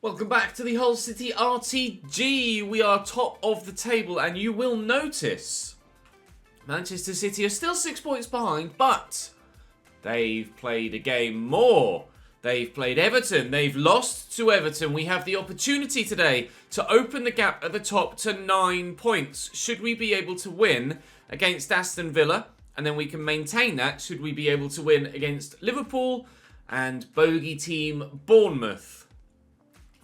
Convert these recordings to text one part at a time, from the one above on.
Welcome back to the Hull City RTG. We are top of the table and you will notice Manchester City are still 6 points behind, but they've played a game more. They've played Everton. They've lost to Everton. We have the opportunity today to open the gap at the top to 9 points. Should we be able to win against Aston Villa, and then we can maintain that should we be able to win against Liverpool and bogey team Bournemouth.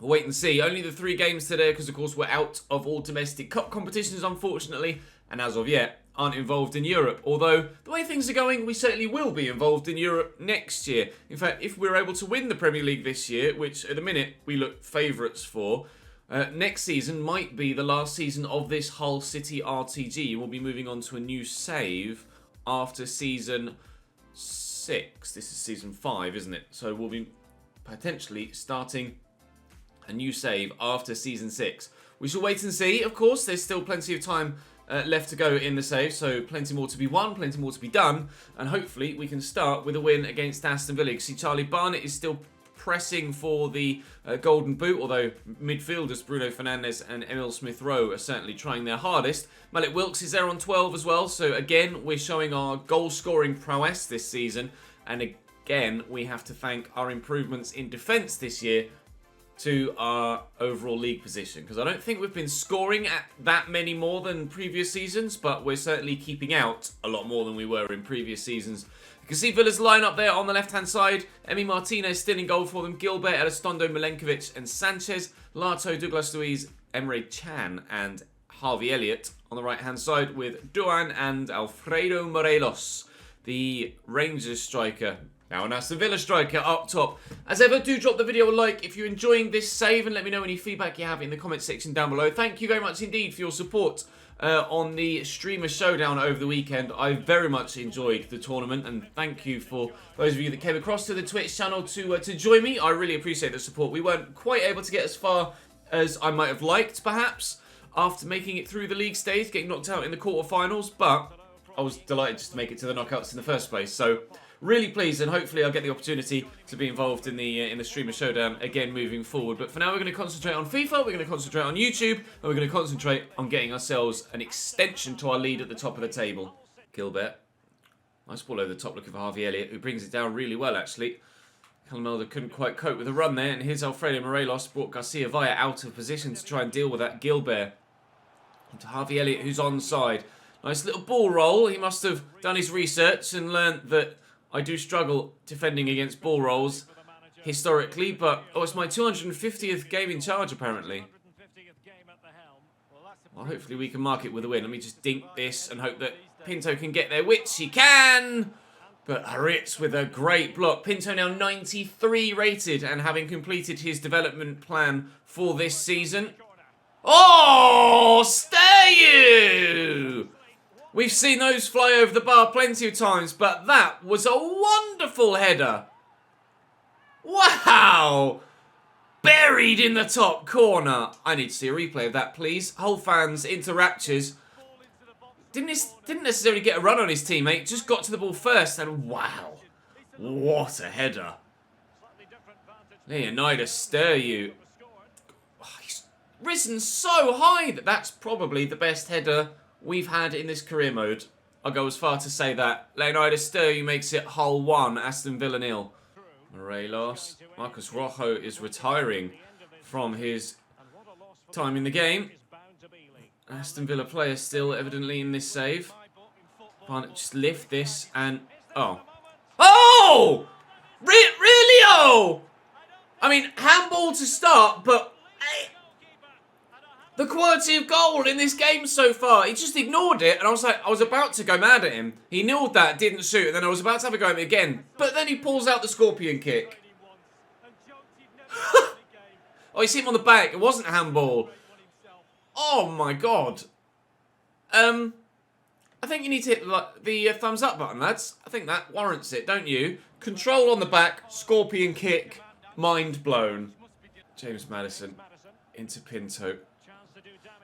We'll wait and see. Only the 3 games today because, of course, we're out of all domestic cup competitions, unfortunately, and as of yet, aren't involved in Europe. Although, the way things are going, we certainly will be involved in Europe next year. In fact, if we're able to win the Premier League this year, which at the minute we look favourites for, next season might be the last season of this Hull City RTG. We'll be moving on to a new save after season 6. This is season 5, isn't it? So we'll be potentially starting a new save after season 6. We shall wait and see. Of course, there's still plenty of time left to go in the save, so plenty more to be won, plenty more to be done, and hopefully we can start with a win against Aston Villa. You see Charlie Barnett is still pressing for the golden boot, although midfielders Bruno Fernandes and Emil Smith-Rowe are certainly trying their hardest. Malik Wilks is there on 12 as well, so again we're showing our goal-scoring prowess this season, and again we have to thank our improvements in defence this year to our overall league position, because I don't think we've been scoring at that many more than previous seasons, but we're certainly keeping out a lot more than we were in previous seasons. You can see Villa's line up there on the left-hand side. Emi Martinez still in goal for them. Gilbert, Elizondo, Milenkovic and Sanchez. Lato, Douglas Luiz, Emre Can and Harvey Elliott on the right-hand side with Duan and Alfredo Morelos, the Rangers striker. Now an Aston Villa striker up top. As ever, do drop the video a like if you're enjoying this save and let me know any feedback you have in the comment section down below. Thank you very much indeed for your support on the Streamer Showdown over the weekend. I very much enjoyed the tournament, and thank you for those of you that came across to the Twitch channel to join me. I really appreciate the support. We weren't quite able to get as far as I might have liked, perhaps, after making it through the league stage, getting knocked out in the quarterfinals, but I was delighted just to make it to the knockouts in the first place. So really pleased, and hopefully I'll get the opportunity to be involved in the Streamer Showdown again moving forward. But for now, we're going to concentrate on FIFA, we're going to concentrate on YouTube, and we're going to concentrate on getting ourselves an extension to our lead at the top of the table. Gilbert. Nice ball over the top looking for Harvey Elliott, who brings it down really well, actually. Calamelda couldn't quite cope with the run there, and here's Alfredo Morelos, brought Garcia Villa out of position to try and deal with that. Gilbert. Into Harvey Elliott, who's onside. Nice little ball roll. He must have done his research and learnt that I do struggle defending against ball rolls historically, but it's my 250th game in charge apparently. Well, hopefully we can mark it with a win. Let me just dink this and hope that Pinto can get there, which he can! But Haritz with a great block. Pinto now 93 rated and having completed his development plan for this season. Oh, stay you! We've seen those fly over the bar plenty of times, but that was a wonderful header. Wow! Buried in the top corner. I need to see a replay of that, please. Hull fans into raptures. Didn't necessarily get a run on his teammate, just got to the ball first, and wow. What a header. Leonidas Sturyu. He's risen so high that that's probably the best header we've had in this career mode. I'll go as far to say that. Leonidas Sturyu makes it Hull 1, Aston Villa 0. Morelos. Marcos Rojo is retiring from his time in the game. Aston Villa player still evidently in this save. Can't just lift this and... Oh! Oh! Really? Oh! I mean, handball to start, but... The quality of goal in this game so far, he just ignored it, and I was about to go mad at him. He nilled that, didn't shoot, and then I was about to have a go at him again. But then he pulls out the scorpion kick. Oh, he's hit him on the back. It wasn't a handball. Oh my god. I think you need to hit the thumbs up button, lads. I think that warrants it, don't you? Control on the back, scorpion kick, mind blown. James Maddison into Pinto.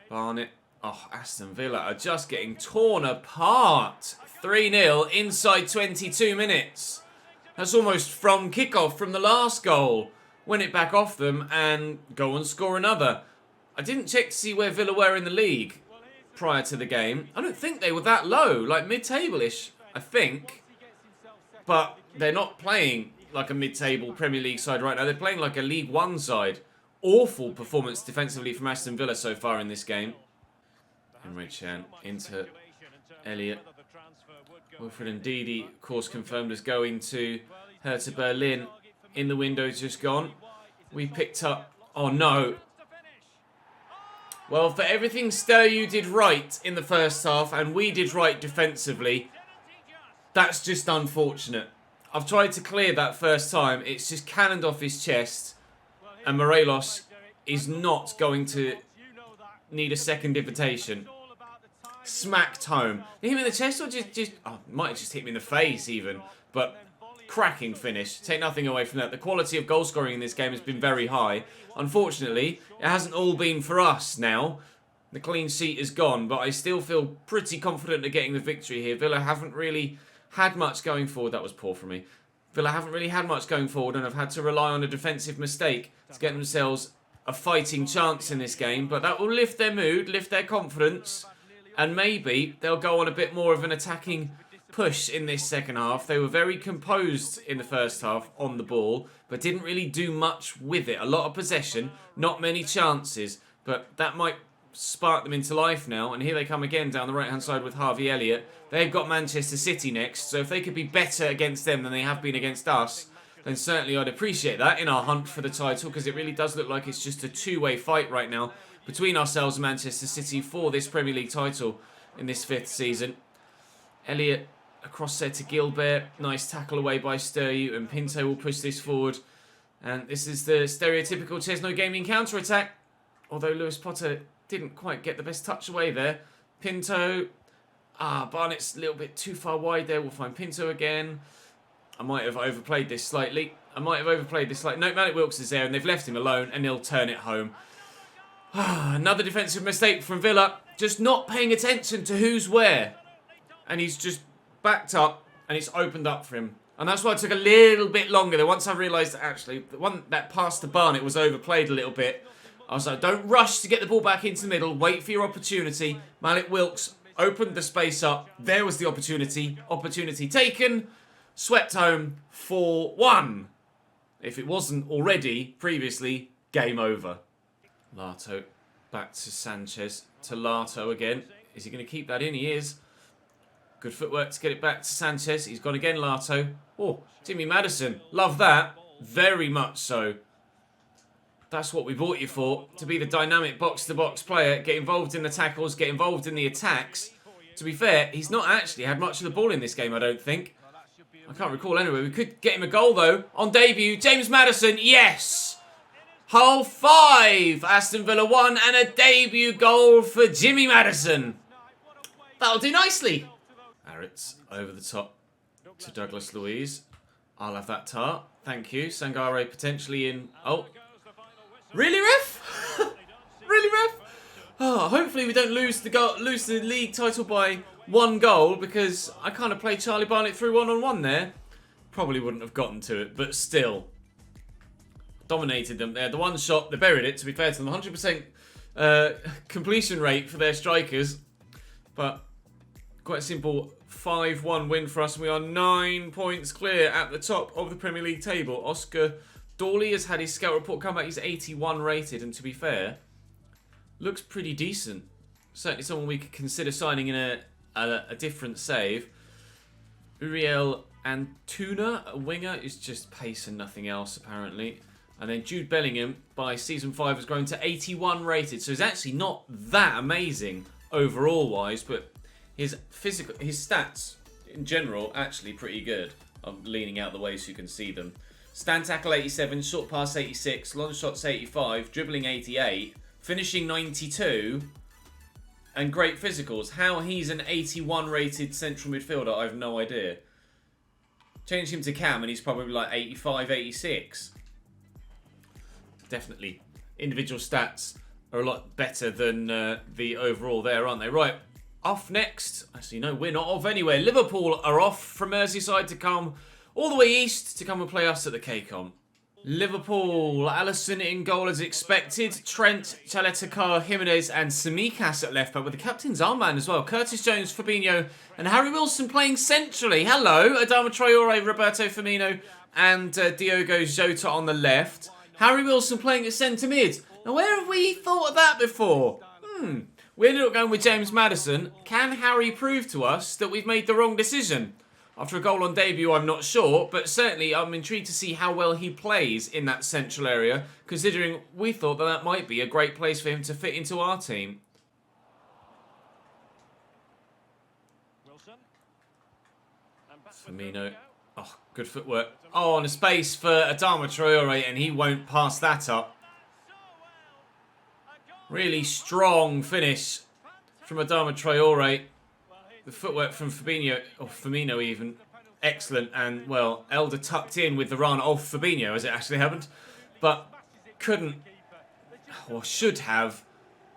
Barnett. Oh, Aston Villa are just getting torn apart. 3-0 inside 22 minutes. That's almost from kickoff from the last goal. win it back off them, and go and score another. I didn't check to see where Villa were in the league prior to the game. I don't think they were that low, like mid-table-ish, I think. But they're not playing like a mid-table Premier League side right now. They're playing like a League One side. Awful performance defensively from Aston Villa so far in this game. Emre Can into Elliott. Wilfred Ndidi, of course, confirmed as going to Hertha Berlin in the window just gone. We picked up... Oh, no. Well, for everything Steryu did right in the first half and we did right defensively, that's just unfortunate. I've tried to clear that first time. It's just cannoned off his chest. And Morelos is not going to need a second invitation. Smacked home. Hit him in the chest or just oh, might have just hit me in the face even. But cracking finish. Take nothing away from that. The quality of goal scoring in this game has been very high. Unfortunately, it hasn't all been for us now. The clean sheet is gone, but I still feel pretty confident of getting the victory here. Villa haven't really had much going forward. That was poor from me. Villa haven't really had much going forward and have had to rely on a defensive mistake to get themselves a fighting chance in this game. But that will lift their mood, lift their confidence, and maybe they'll go on a bit more of an attacking push in this second half. They were very composed in the first half on the ball, but didn't really do much with it. A lot of possession, not many chances, but that might spark them into life now. And here they come again down the right-hand side with Harvey Elliott. They've got Manchester City next, so if they could be better against them than they have been against us, then certainly I'd appreciate that in our hunt for the title, because it really does look like it's just a two-way fight right now between ourselves and Manchester City for this Premier League title in this 5th season. Elliott across there to Gilbert. Nice tackle away by Steryu, and Pinto will push this forward. And this is the stereotypical ChesnoidGaming counter-attack. Although Lewis Potter didn't quite get the best touch away there. Pinto. Barnett's a little bit too far wide there. We'll find Pinto again. I might have overplayed this slightly. No, Malik Wilks is there, and they've left him alone, and he'll turn it home. Another defensive mistake from Villa. Just not paying attention to who's where. And he's just backed up, and it's opened up for him. And that's why it took a little bit longer. Then once I realised that actually, the one that passed to Barnett was overplayed a little bit. I was like, don't rush to get the ball back into the middle. Wait for your opportunity. Malik Wilks opened the space up. There was the opportunity. Opportunity taken. Swept home 4-1. If it wasn't already previously, game over. Lato back to Sanchez. To Lato again. Is he going to keep that in? He is. Good footwork to get it back to Sanchez. He's gone again, Lato. Oh, Jimmy Maddison. Love that. Very much so. That's what we bought you for. To be the dynamic box-to-box player. Get involved in the tackles. Get involved in the attacks. To be fair, he's not actually had much of the ball in this game, I don't think. I can't recall anyway. We could get him a goal, though. On debut, James Maddison. Yes! Hull 5. Aston Villa 1. And a debut goal for Jimmy Maddison. That'll do nicely. Aritz over the top to Douglas Luiz. I'll have that tart. Thank you. Sangare potentially in... Oh. Really, ref? Really, ref? Oh, hopefully we don't lose the league title by 1 goal, because I kind of played Charlie Barnett through one-on-one there. Probably wouldn't have gotten to it, but still. Dominated them there. The one shot, they buried it, to be fair to them. 100% completion rate for their strikers. But quite a simple 5-1 win for us. We are 9 points clear at the top of the Premier League table. Oscar Dawley has had his scout report come back. He's 81 rated, and to be fair, looks pretty decent. Certainly someone we could consider signing in a different save. Uriel Antuna, a winger, is just pace and nothing else, apparently. And then Jude Bellingham, by Season 5, has grown to 81 rated. So he's actually not that amazing overall-wise, but his stats, in general, actually pretty good. I'm leaning out the way so you can see them. Stand tackle 87, short pass 86, long shots 85, dribbling 88, finishing 92, and great physicals. How he's an 81 rated central midfielder, I have no idea. Change him to Cam and he's probably like 85, 86. Definitely. Individual stats are a lot better than the overall there, aren't they? Right, off next. Actually, no, we're not off anywhere. Liverpool are off from Merseyside to come all the way east to come and play us at the KCOM. Liverpool, Alisson in goal as expected. Trent, Chaleta, Jimenez and Tsimikas at left back with the captain's armband as well. Curtis Jones, Fabinho and Harry Wilson playing centrally. Hello, Adama Traore, Roberto Firmino and Diogo Jota on the left. Harry Wilson playing at centre mid. Now where have we thought of that before? We ended up going with James Maddison. Can Harry prove to us that we've made the wrong decision? After a goal on debut, I'm not sure, but certainly I'm intrigued to see how well he plays in that central area, considering we thought that that might be a great place for him to fit into our team. Firmino. Oh, good footwork. Oh, and a space for Adama Traore, and he won't pass that up. Really strong finish from Adama Traore. The footwork from Fabinho, or Firmino even, excellent. And, well, Elder tucked in with the run of Fabinho, as it actually happened. But couldn't, or should have,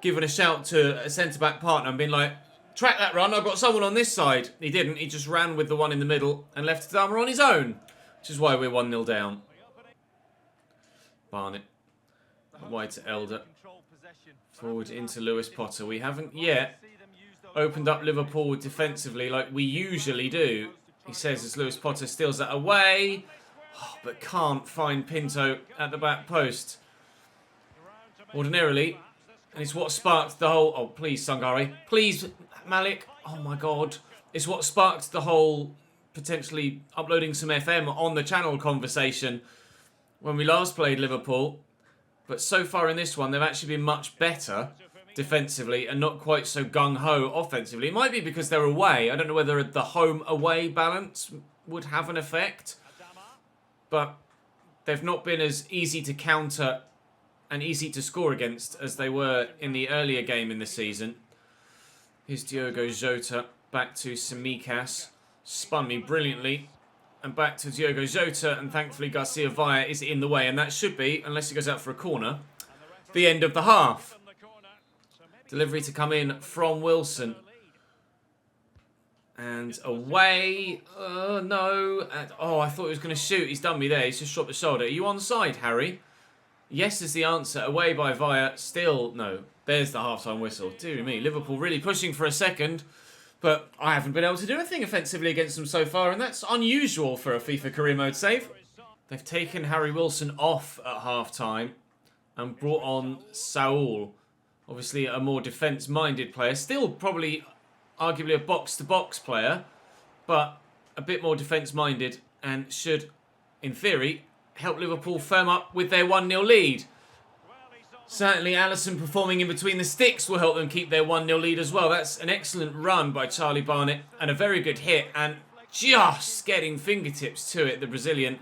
given a shout to a centre-back partner and been like, track that run, I've got someone on this side. He didn't, he just ran with the one in the middle and left Adama on his own. Which is why we're 1-0 down. Barnett. Wide to Elder. Forward into Lewis Potter. We haven't yet opened up Liverpool defensively like we usually do. He says as Lewis Potter steals that away. Oh, but can't find Pinto at the back post. Ordinarily. And it's what sparked the whole... Oh, please, Sangare. Please, Malik. Oh, my God. It's what sparked the whole potentially uploading some FM on the channel conversation when we last played Liverpool. But so far in this one, they've actually been much better defensively and not quite so gung-ho offensively. It might be because they're away. I don't know whether the home-away balance would have an effect. But they've not been as easy to counter and easy to score against as they were in the earlier game in the season. Here's Diogo Jota back to Tsimikas. Spun me brilliantly. And back to Diogo Jota, and thankfully Garcia Villa is in the way. And that should be, unless he goes out for a corner, the end of the half. Delivery to come in from Wilson. And away. No. Oh, I thought he was going to shoot. He's done me there. He's just dropped the shoulder. Are you onside, Harry? Yes is the answer. Away by Villa. Still, no. There's the half-time whistle. Dear me. Liverpool really pushing for a second. But I haven't been able to do anything offensively against them so far, and that's unusual for a FIFA career mode save. They've taken Harry Wilson off at half-time and brought on Saul. Obviously a more defence-minded player. Still probably arguably a box-to-box player, but a bit more defence-minded and should, in theory, help Liverpool firm up with their 1-0 lead. Certainly, Alisson performing in between the sticks will help them keep their 1-0 lead as well. That's an excellent run by Charlie Barnett and a very good hit. And just getting fingertips to it, the Brazilian.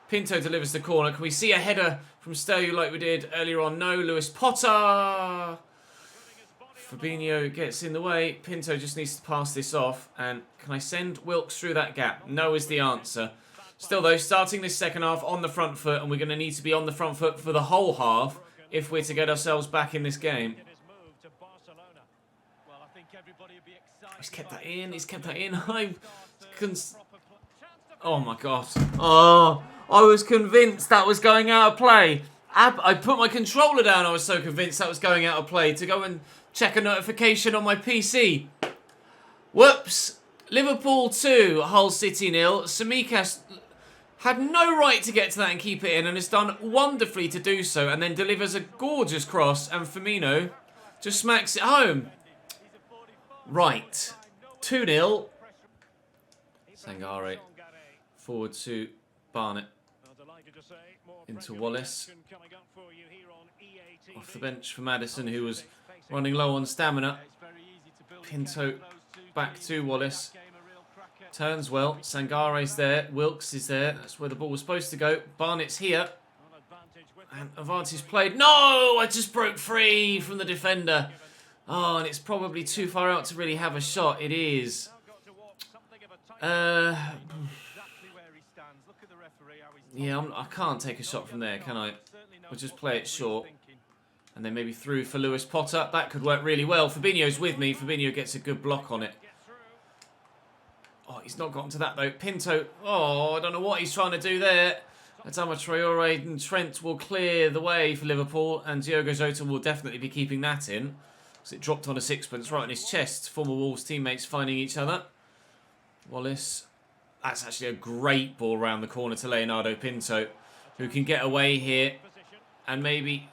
Pinto delivers the corner. Can we see a header from Sterling like we did earlier on? No. Lewis Potter. Fabinho gets in the way. Pinto just needs to pass this off. And can I send Wilkes through that gap? No is the answer. Still, though, starting this second half on the front foot. And we're going to need to be on the front foot for the whole half if we're to get ourselves back in this game. He's kept that in. He's kept that in. Oh, my God. Oh, I was convinced that was going out of play. I put my controller down. I was so convinced that was going out of play to go and check a notification on my PC. Whoops. Liverpool 2, Hull City 0. Tsimikas had no right to get to that and keep it in, and has done wonderfully to do so, and then delivers a gorgeous cross, and Firmino just smacks it home. Right. 2-0. Sangare. Forward to Barnett. Into Wallace. Off the bench for Maddison, who was running low on stamina. Pinto back to Wallace. Turns well. Sangare's there. Wilkes is there. That's where the ball was supposed to go. Barnett's here. And Avanti's played. No! I just broke free from the defender. Oh, and it's probably too far out to really have a shot. It is. Yeah, I can't take a shot from there, can I? We'll just play it short. And then maybe through for Lewis Potter. That could work really well. Fabinho's with me. Fabinho gets a good block on it. Oh, he's not gotten to that, though. Pinto. Oh, I don't know what he's trying to do there. Adama Traore and Trent will clear the way for Liverpool, and Diogo Jota will definitely be keeping that in. Because it dropped on a sixpence right on his chest. Former Wolves teammates finding each other. Wallace. That's actually a great ball around the corner to Leonardo Pinto, who can get away here and maybe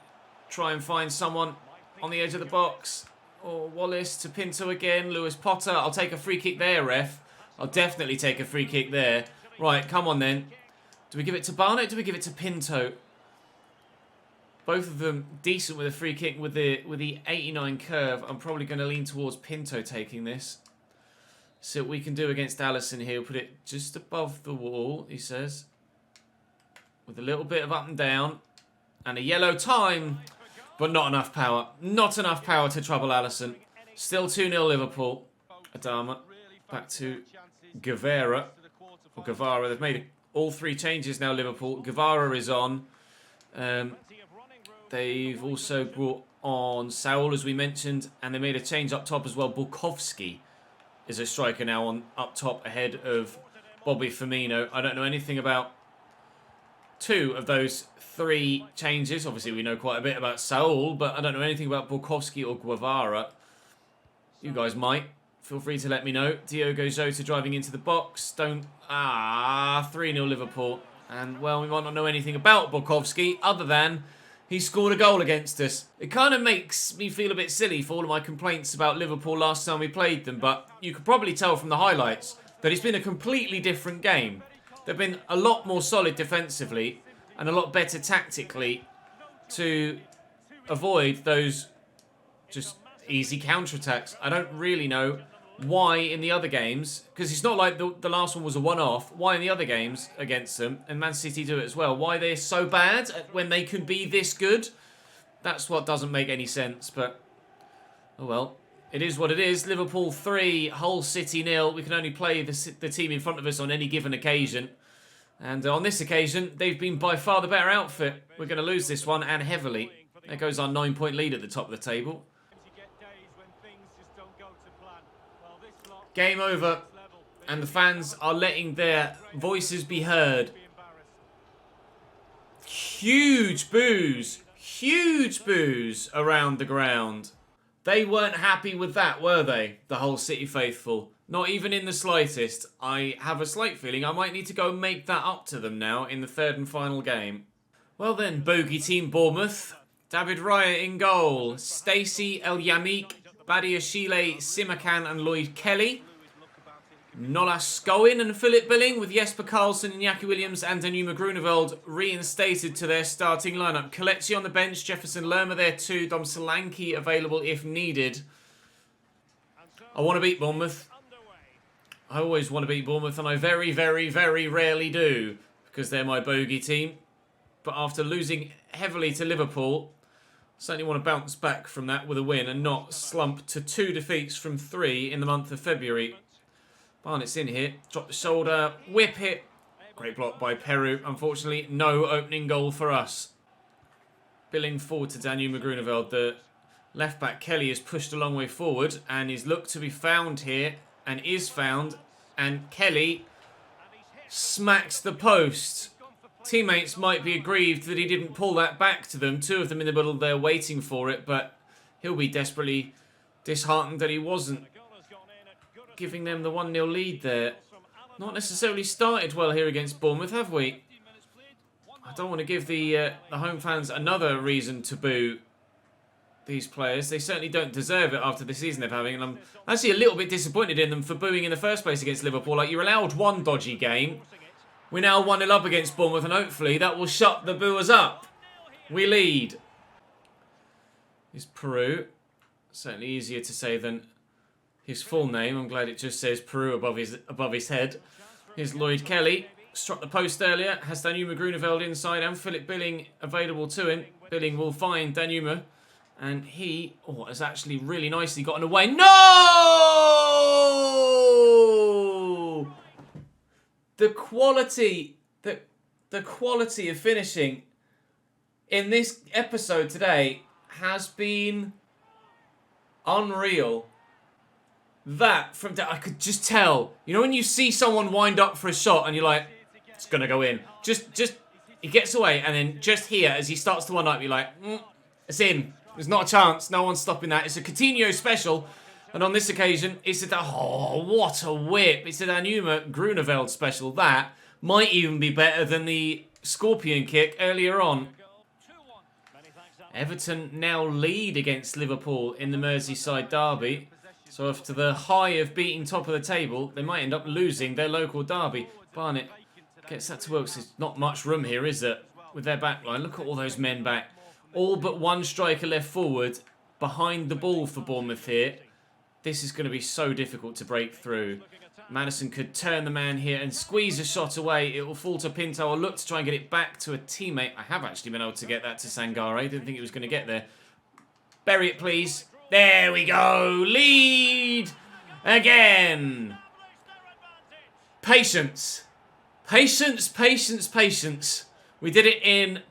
try and find someone on the edge of the box. Or Wallace to Pinto again. Lewis Potter. I'll take a free kick there, ref. I'll definitely take a free kick there. Right, come on then. Do we give it to Barnett or do we give it to Pinto? Both of them decent with a free kick with the 89 curve. I'm probably going to lean towards Pinto taking this. See what we can do against Alisson here. We'll put it just above the wall, he says. With a little bit of up and down. And a yellow time. But not enough power. Not enough power to trouble Alisson. Still 2-0 Liverpool. Adama. Back to Guevara. Or Guevara. They've made all three changes now, Liverpool. Guevara is on. They've also brought on Saul, as we mentioned. And they made a change up top as well. Bukovski is a striker now on up top ahead of Bobby Firmino. I don't know anything about two of those three changes. Obviously, we know quite a bit about Saul, but I don't know anything about Bukovski or Guevara. You guys might. Feel free to let me know. Diogo Jota driving into the box. 3-0 Liverpool. And, well, we might not know anything about Bukovski other than he scored a goal against us. It kind of makes me feel a bit silly for all of my complaints about Liverpool last time we played them, but you could probably tell from the highlights that it's been a completely different game. They've been a lot more solid defensively and a lot better tactically to avoid those just easy counterattacks. I don't really know why in the other games, because it's not like the last one was a one-off, why in the other games against them, and Man City do it as well, why they're so bad when they can be this good. That's what doesn't make any sense, but oh well. It is what it is. Liverpool 3, Hull City 0. We can only play the team in front of us on any given occasion. And on this occasion, they've been by far the better outfit. We're going to lose this one, and heavily. There goes our 9-point lead at the top of the table. Game over, and the fans are letting their voices be heard. Huge boos around the ground. They weren't happy with that, were they? The Hull City faithful. Not even in the slightest. I have a slight feeling I might need to go and make that up to them now in the third and final game. Well then, bogey team Bournemouth. David Raya in goal. Stacey El Yamik, Badiashile, Simakan and Lloyd Kelly. Nola Scowen and Philip Billing with Jesper Karlsson, Iñaki Williams and Danuma Grunewald reinstated to their starting lineup. Kelechi on the bench, Jefferson Lerma there too, Dom Solanke available if needed. I want to beat Bournemouth. I always want to beat Bournemouth, and I very, very, very rarely do, because they're my bogey team. But after losing heavily to Liverpool, I certainly want to bounce back from that with a win and not slump to 2 defeats from 3 in the month of February. Barnett's in here. Drop the shoulder. Whip it. Great block by Peru. Unfortunately, no opening goal for us. Billing forward to Danuma Grunewald. The left-back Kelly is pushed a long way forward and is looked to be found here and is found. And Kelly smacks the post. Teammates might be aggrieved that he didn't pull that back to them. 2 of them in the middle there waiting for it, but he'll be desperately disheartened that he wasn't. Giving them the 1-0 lead there. Not necessarily started well here against Bournemouth, have we? I don't want to give the home fans another reason to boo these players. They certainly don't deserve it after the season they're having. And I'm actually a little bit disappointed in them for booing in the first place against Liverpool. Like, you're allowed one dodgy game. We're now 1-0 up against Bournemouth, and hopefully that will shut the booers up. We lead. Here's Peru. Certainly easier to say than his full name. I'm glad it just says Peru above his head. Here's Lloyd Kelly. Struck the post earlier. Has Danuma Grunewald inside and Philip Billing available to him. Billing will find Danuma. And he has actually really nicely gotten away. No! The quality of finishing in this episode today has been unreal. That I could just tell. You know when you see someone wind up for a shot and you're like, it's gonna go in. Just He gets away, and then just here, as he starts to one-up, you're like, it's in. There's not a chance. No one's stopping that. It's a Coutinho special. And on this occasion, it's a... Oh, what a whip. It's a Danuma Grunewald special. That might even be better than the Scorpion kick earlier on. Everton now lead against Liverpool in the Merseyside derby. So after the high of beating top of the table, they might end up losing their local derby. Barnett gets that to work. There's not much room here, is there? With their back line. Look at all those men back. All but one striker left forward behind the ball for Bournemouth here. This is going to be so difficult to break through. Maddison could turn the man here and squeeze a shot away. It will fall to Pinto. I'll look to try and get it back to a teammate. I have actually been able to get that to Sangare. Didn't think it was going to get there. Bury it, please. There we go. Lead again. Patience. Patience, patience, patience. We did it in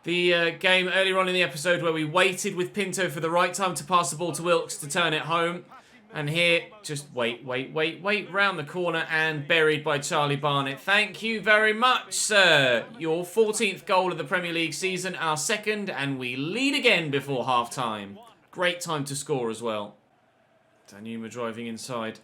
the game earlier on in the episode where we waited with Pinto for the right time to pass the ball to Wilkes to turn it home. And here, just wait, round the corner and buried by Charlie Barnett. Thank you very much, sir. Your 14th goal of the Premier League season, our second, and we lead again before half-time. Great time to score as well. Danuma driving inside.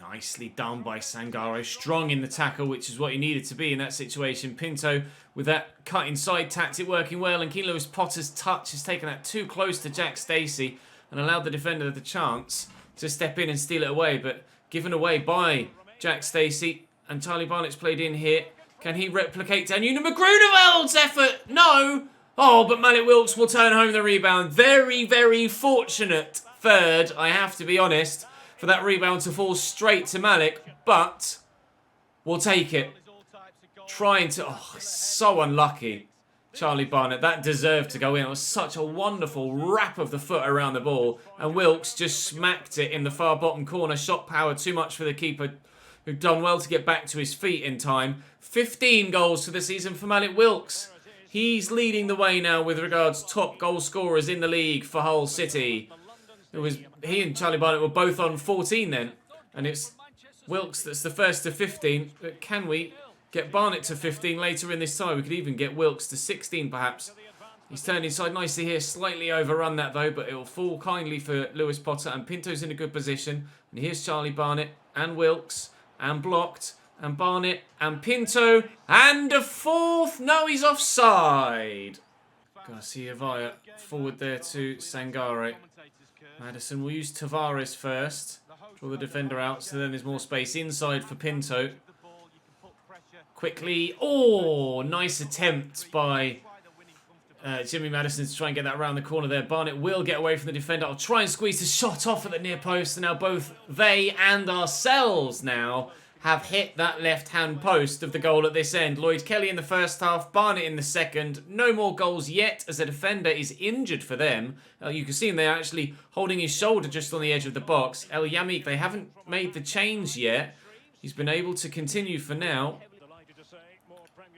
Nicely done by Sangare. Strong in the tackle, which is what he needed to be in that situation. Pinto with that cut inside tactic working well. And Keane Lewis Potter's touch has taken that too close to Jack Stacey and allowed the defender the chance to step in and steal it away. But given away by Jack Stacey. And Charlie Barnett's played in here. Can he replicate Danuna Grunewald's effort? No! Oh, but Malik Wilkes will turn home the rebound. Very, very fortunate third, I have to be honest, for that rebound to fall straight to Malik. But we'll take it. Trying to... Oh, so unlucky. Charlie Barnett, that deserved to go in. It was such a wonderful wrap of the foot around the ball. And Wilkes just smacked it in the far bottom corner. Shot power, too much for the keeper, who'd done well to get back to his feet in time. 15 goals for the season for Malik Wilkes. He's leading the way now with regards to top goal scorers in the league for Hull City. He and Charlie Barnett were both on 14 then. And it's Wilkes that's the first to 15. But can we get Barnett to 15 later in this time? We could even get Wilkes to 16 perhaps. He's turned inside nicely here. Slightly overrun that though, but it will fall kindly for Lewis Potter. And Pinto's in a good position. And here's Charlie Barnett and Wilkes. And blocked. And Barnett. And Pinto. And a fourth. No, he's offside. Garcia Vaya forward there to Sangare. Maddison will use Tavares first. Draw the defender out, so then there's more space inside for Pinto. Quickly. Oh, nice attempt by Jimmy Maddison to try and get that around the corner there. Barnett will get away from the defender. I'll try and squeeze the shot off at the near post. And now both they and ourselves now have hit that left-hand post of the goal at this end. Lloyd Kelly in the first half, Barnett in the second. No more goals yet as a defender is injured for them. You can see him there actually holding his shoulder just on the edge of the box. El Yamik, they haven't made the change yet. He's been able to continue for now.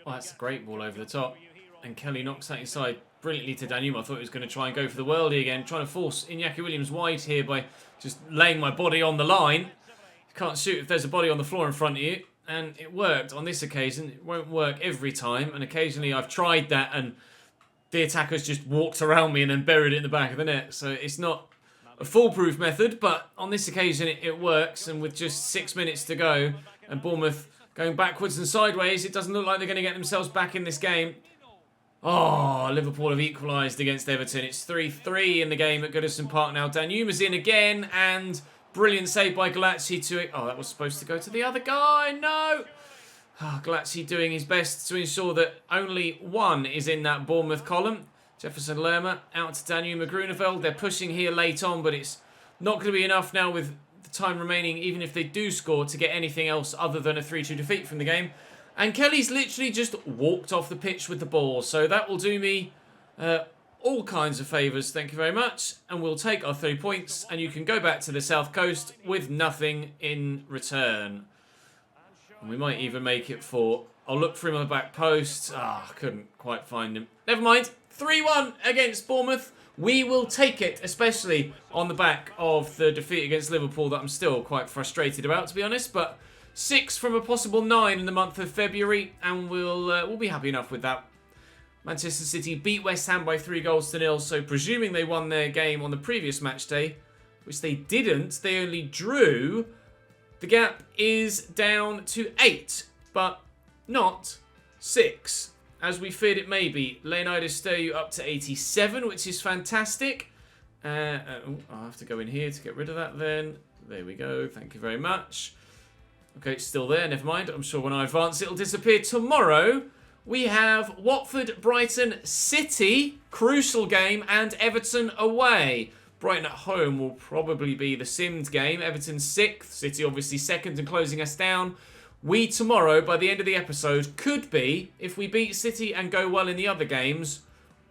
Oh, that's a great ball over the top. And Kelly knocks that inside brilliantly to Danuma. I thought he was going to try and go for the worldie again. Trying to force Iñaki Williams wide here by just laying my body on the line. Can't shoot if there's a body on the floor in front of you. And it worked on this occasion. It won't work every time. And occasionally I've tried that and the attacker's just walked around me and then buried it in the back of the net. So it's not a foolproof method. But on this occasion it works. And with just 6 minutes to go and Bournemouth going backwards and sideways, it doesn't look like they're going to get themselves back in this game. Oh, Liverpool have equalised against Everton. It's 3-3 in the game at Goodison Park now. Danuma's in again and... Brilliant save by Galazzi to... Oh, that was supposed to go to the other guy. No! Oh, Galazzi doing his best to ensure that only one is in that Bournemouth column. Jefferson Lerma out to Danuma Grunewald. They're pushing here late on, but it's not going to be enough now with the time remaining, even if they do score, to get anything else other than a 3-2 defeat from the game. And Kelly's literally just walked off the pitch with the ball. So that will do me... all kinds of favours, thank you very much. And we'll take our 3 points. And you can go back to the South Coast with nothing in return. And we might even make it 4. I'll look for him on the back post. Ah, couldn't quite find him. Never mind. 3-1 against Bournemouth. We will take it, especially on the back of the defeat against Liverpool that I'm still quite frustrated about, to be honest. But 6 from a possible 9 in the month of February, and we'll be happy enough with that. Manchester City beat West Ham by 3-0, so presuming they won their game on the previous match day, which they didn't, they only drew, the gap is down to 8, but not 6, as we feared it may be. Leonidas Steyu up to 87, which is fantastic. I'll have to go in here to get rid of that then. There we go, thank you very much. Okay, it's still there, never mind. I'm sure when I advance it'll disappear. Tomorrow we have Watford, Brighton, City, crucial game, and Everton away. Brighton at home will probably be the simmed game. Everton 6th, City obviously 2nd and closing us down. We tomorrow, by the end of the episode, could be, if we beat City and go well in the other games,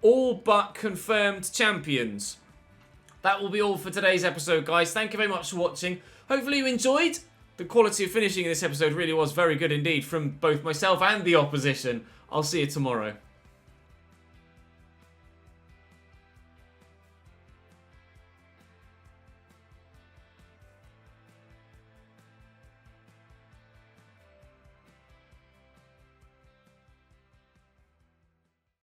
all but confirmed champions. That will be all for today's episode, guys. Thank you very much for watching. Hopefully you enjoyed. The quality of finishing in this episode really was very good indeed from both myself and the opposition. I'll see you tomorrow.